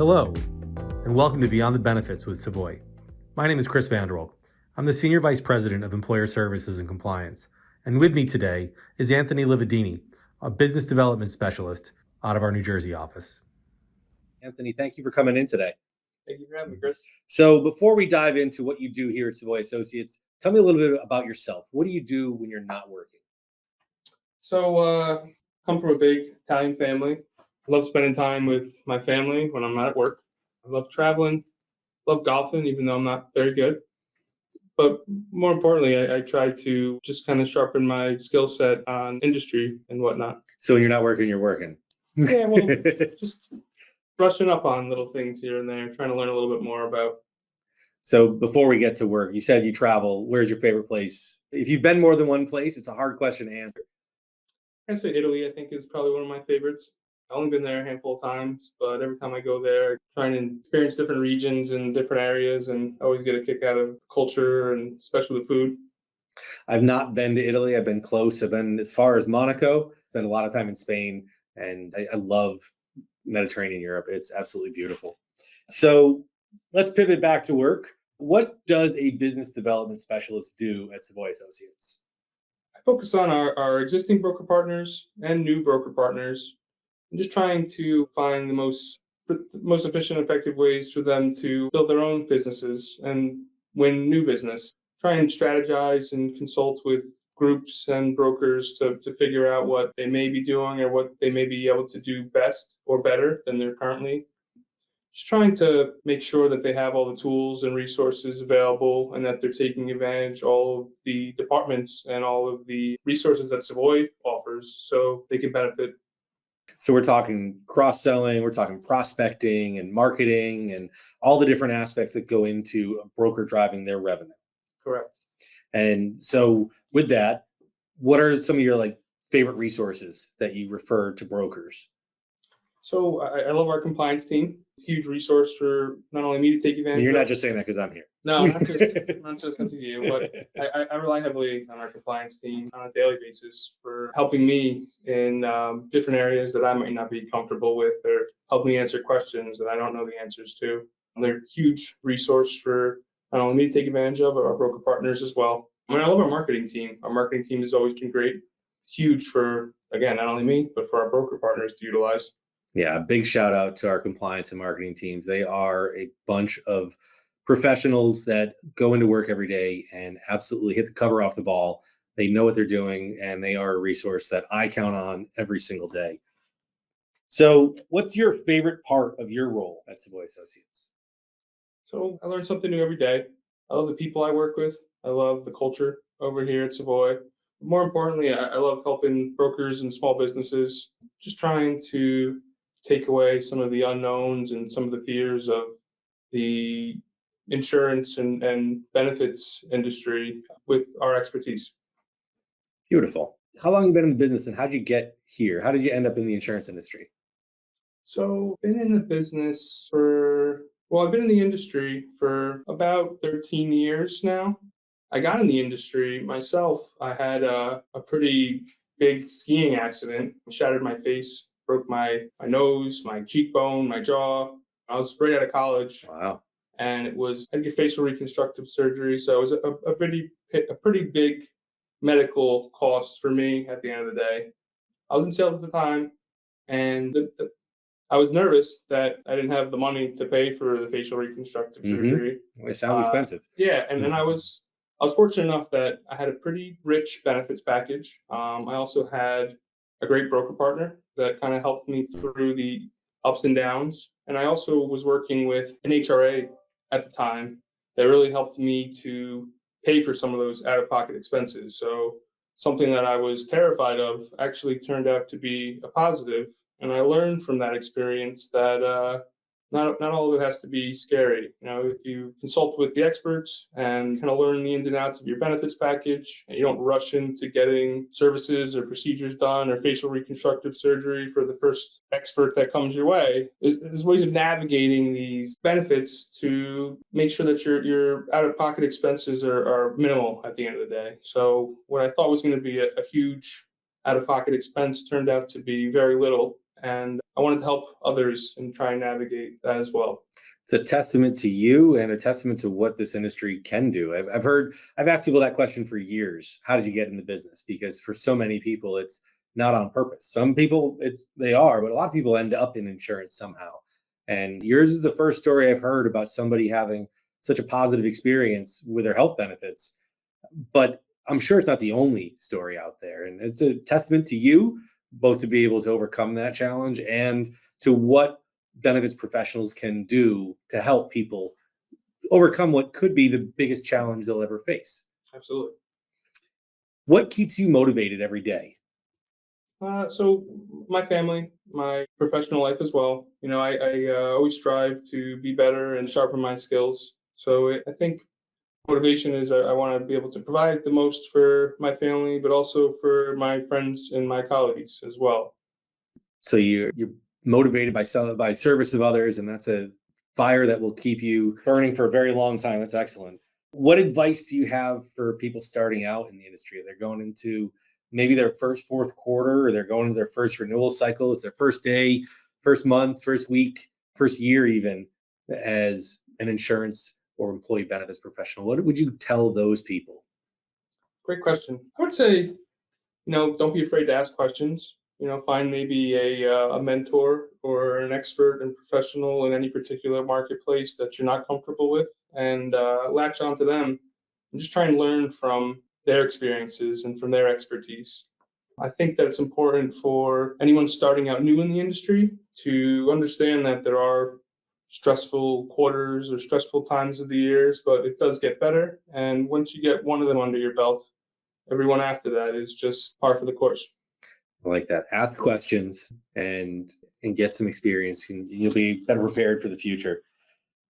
Hello, and welcome to Beyond the Benefits with Savoy. My name is Chris Vanderwall. I'm the Senior Vice President of Employer Services and Compliance, and with me today is Anthony Lividini, a Business Development Specialist out of our New Jersey office. Anthony, thank you for coming in today. Thank you for having me, Chris. So before we dive into what you do here at Savoy Associates, tell me a little bit about yourself. What do you do when you're not working? So, come from a big Italian family. I love spending time with my family when I'm not at work. I love traveling, love golfing, even though I'm not very good. But more importantly, I try to just kind of sharpen my skill set on industry and whatnot. So when you're not working, you're working. Yeah, well, just brushing up on little things here and there, trying to learn a little bit more about. So before we get to work, you said you travel. Where's your favorite place? If you've been more than one place, it's a hard question to answer. I'd say Italy, I think, is probably one of my favorites. I've only been there a handful of times, but every time I go there, trying to experience different regions and different areas, and I always get a kick out of culture and especially the food. I've not been to Italy. I've been close. I've been as far as Monaco. Spent a lot of time in Spain, and I love Mediterranean Europe. It's absolutely beautiful. So let's pivot back to work. What does a business development specialist do at Savoy Associates? I focus on our existing broker partners and new broker partners. I'm just trying to find the most efficient, effective ways for them to build their own businesses and win new business. Try and strategize and consult with groups and brokers to figure out what they may be doing or what they may be able to do best or better than they're currently. Just trying to make sure that they have all the tools and resources available and that they're taking advantage of all of the departments and all of the resources that Savoy offers so they can benefit. So we're talking cross-selling, we're talking prospecting and marketing and all the different aspects that go into a broker driving their revenue. Correct. And so with that, what are some of your favorite resources that you refer to brokers? So I love our compliance team. Huge resource for not only me to take advantage. You're not just saying that because I'm here. No, not just because of you, but I rely heavily on our compliance team on a daily basis for helping me in different areas that I might not be comfortable with, or help me answer questions that I don't know the answers to. And they're a huge resource for not only me to take advantage of, but our broker partners as well. I love our marketing team. Our marketing team has always been great. Huge for, again, not only me, but for our broker partners to utilize. Yeah, big shout out to our compliance and marketing teams. They are a bunch of professionals that go into work every day and absolutely hit the cover off the ball. They know what they're doing, and they are a resource that I count on every single day. So what's your favorite part of your role at Savoy Associates? So I learn something new every day. I love the people I work with. I love the culture over here at Savoy. More importantly, I love helping brokers and small businesses, just trying to take away some of the unknowns and some of the fears of the insurance and benefits industry with our expertise. Beautiful. How long have you been in the business, and how did you get here? How did you end up in the insurance industry? So I've been in the business I've been in the industry for about 13 years now. I got in the industry myself. I had a pretty big skiing accident, shattered my face, broke my nose, my cheekbone, my jaw. I was right out of college. Wow. And I had to get facial reconstructive surgery. So it was a pretty big medical cost for me at the end of the day. I was in sales at the time, and I was nervous that I didn't have the money to pay for the facial reconstructive surgery. It sounds expensive. Yeah, and then I was fortunate enough that I had a pretty rich benefits package. I also had a great broker partner that kind of helped me through the ups and downs. And I also was working with an HRA at the time that really helped me to pay for some of those out-of-pocket expenses. So something that I was terrified of actually turned out to be a positive. And I learned from that experience that not all of it has to be scary. If you consult with the experts and kind of learn the ins and outs of your benefits package, and you don't rush into getting services or procedures done or facial reconstructive surgery for the first expert that comes your way, there's ways of navigating these benefits to make sure that your out-of-pocket expenses are minimal at the end of the day. So what I thought was going to be a huge out-of-pocket expense turned out to be very little. and I wanted to help others and try and navigate that as well. It's a testament to you and a testament to what this industry can do. I've asked people that question for years. How did you get in the business? Because for so many people, it's not on purpose. Some people they are, but a lot of people end up in insurance somehow. And yours is the first story I've heard about somebody having such a positive experience with their health benefits. But I'm sure it's not the only story out there. And it's a testament to you, both to be able to overcome that challenge and to what benefits professionals can do to help people overcome what could be the biggest challenge they'll ever face. Absolutely. What keeps you motivated every day? So my family, my professional life as well. I always strive to be better and sharpen my skills. So I think motivation is I want to be able to provide the most for my family, but also for my friends and my colleagues as well. So you're motivated by service of others, and that's a fire that will keep you burning for a very long time. That's excellent. What advice do you have for people starting out in the industry? They're going into maybe their first fourth quarter, or they're going into their first renewal cycle. It's their first day, first month, first week, first year, even as an insurance or employee benefits professional. What would you tell those people? Great question. I would say, don't be afraid to ask questions. Find maybe a mentor or an expert and professional in any particular marketplace that you're not comfortable with, and latch onto them and just try and learn from their experiences and from their expertise. I think that it's important for anyone starting out new in the industry to understand that there are stressful quarters or stressful times of the years, but it does get better. And once you get one of them under your belt, everyone after that is just par for the course. I like that. Ask questions and get some experience, and you'll be better prepared for the future.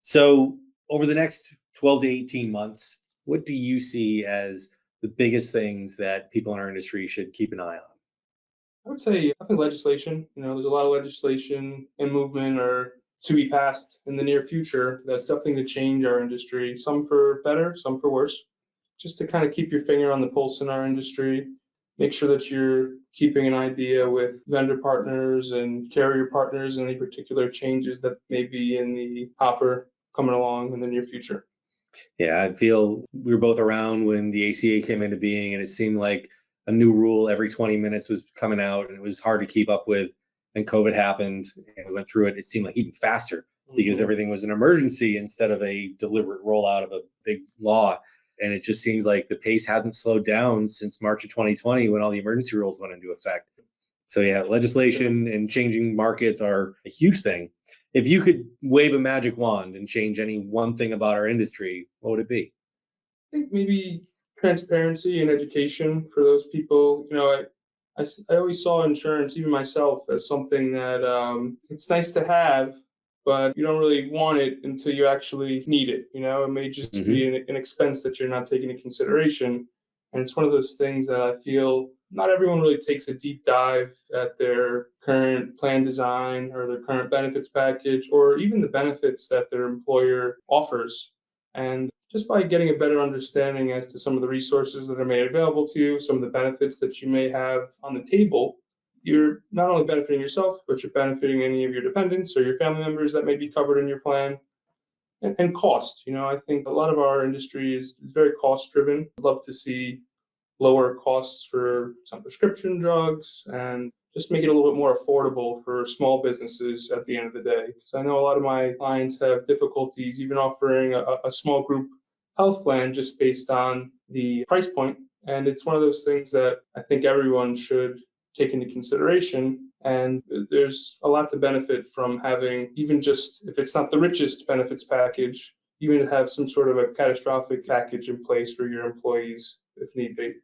So over the next 12 to 18 months, what do you see as the biggest things that people in our industry should keep an eye on? I would say definitely legislation. There's a lot of legislation and movement or to be passed in the near future that's definitely going to change our industry, some for better, some for worse. Just to kind of keep your finger on the pulse in our industry, make sure that you're keeping an idea with vendor partners and carrier partners and any particular changes that may be in the hopper coming along in the near future. Yeah, I feel we were both around when the ACA came into being, and it seemed like a new rule every 20 minutes was coming out, and it was hard to keep up with. And COVID happened, and we went through it. It seemed like even faster because everything was an emergency instead of a deliberate rollout of a big law. And it just seems like the pace hasn't slowed down since March of 2020 when all the emergency rules went into effect. So yeah, legislation and changing markets are a huge thing. If you could wave a magic wand and change any one thing about our industry, what would it be? I think maybe transparency and education for those people. I always saw insurance, even myself, as something that it's nice to have, but you don't really want it until you actually need it. It may just be an expense that you're not taking into consideration. And it's one of those things that I feel not everyone really takes a deep dive at their current plan design or their current benefits package or even the benefits that their employer offers. And just by getting a better understanding as to some of the resources that are made available to you, some of the benefits that you may have on the table, you're not only benefiting yourself, but you're benefiting any of your dependents or your family members that may be covered in your plan. And cost, I think a lot of our industry is very cost driven. I'd love to see lower costs for some prescription drugs and just make it a little bit more affordable for small businesses at the end of the day. Because I know a lot of my clients have difficulties even offering a small group health plan just based on the price point. And it's one of those things that I think everyone should take into consideration. And there's a lot to benefit from having, even just if it's not the richest benefits package, even have some sort of a catastrophic package in place for your employees if need be.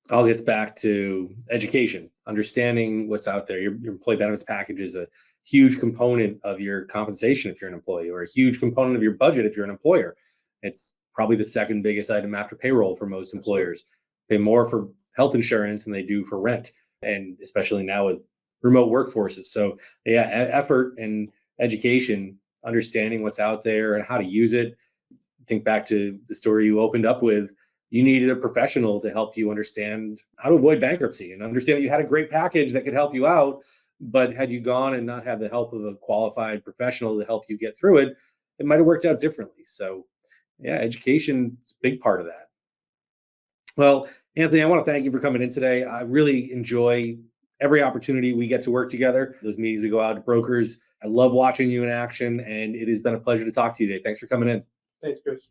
All gets back to education, understanding what's out there. Your employee benefits package is a huge component of your compensation if you're an employee, or a huge component of your budget if you're an employer. It's probably the second biggest item after payroll for most employers. Pay more for health insurance than they do for rent, and especially now with remote workforces. So yeah, effort and education, understanding what's out there and how to use it. Think back to the story you opened up with. You needed a professional to help you understand how to avoid bankruptcy and understand that you had a great package that could help you out, But had you gone and not had the help of a qualified professional to help you get through it, it might have worked out differently. So yeah, education is a big part of that. Well, Anthony, I want to thank you for coming in today. I really enjoy every opportunity we get to work together. Those meetings we go out to brokers. I love watching you in action, and it has been a pleasure to talk to you today. Thanks for coming in. Thanks, Chris.